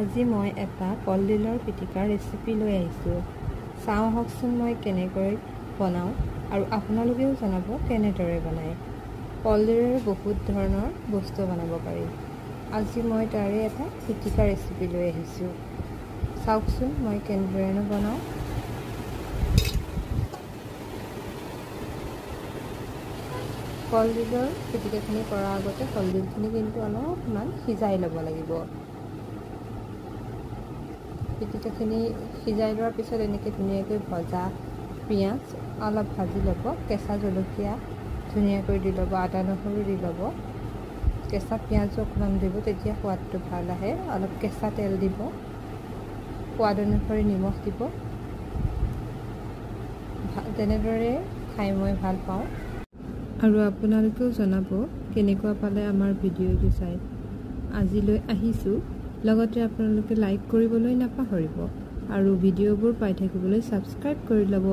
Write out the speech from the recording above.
আজি মই এটা কলডিলৰ পিটিকাৰ ৰেচিপি লৈ আহিছোঁ। চাওঁ আহকচোন মই কেনেকৈ বনাওঁ আৰু আপোনালোকেও জনাব কেনেদৰে বনায়। কলডিলেৰে বহুত ধৰণৰ বস্তু বনাব পাৰি। আজি মই তাৰে এটা পিটিকা ৰেচিপি লৈ আহিছোঁ। চাওকচোন মই কেনেদৰেনো বনাওঁ। কলডিলৰ পিটিকাখিনি কৰাৰ আগতে কলডিলখিনি কিন্তু অলপমান সিজাই ল'ব লাগিব। পিটিকাখিনি সিজাই লোৱাৰ পিছত এনেকৈ ধুনীয়াকৈ ভজা পিঁয়াজ অলপ ভাজি ল'ব, কেঁচা জলকীয়া ধুনীয়াকৈ দি ল'ব, আদা নহৰু দি ল'ব, কেঁচা পিঁয়াজো অকণমান দিব, তেতিয়া সোৱাদটো ভাল আহে। অলপ কেঁচা তেল দিব, সোৱাদ অনুসৰি নিমখ দিব। তেনেদৰে খাই মই ভাল পাওঁ আৰু আপোনালোকেও জনাব কেনেকুৱা পালে আমাৰ ভিডিঅ'টো চাই। আজিলৈ আহিছোঁ, লগতে আপোনালোকে লাইক কৰিবলৈ নাপাহৰিব আৰু ভিডিঅ'বোৰ পাই থাকিবলৈ ছাবস্ক্ৰাইব কৰি ল'ব।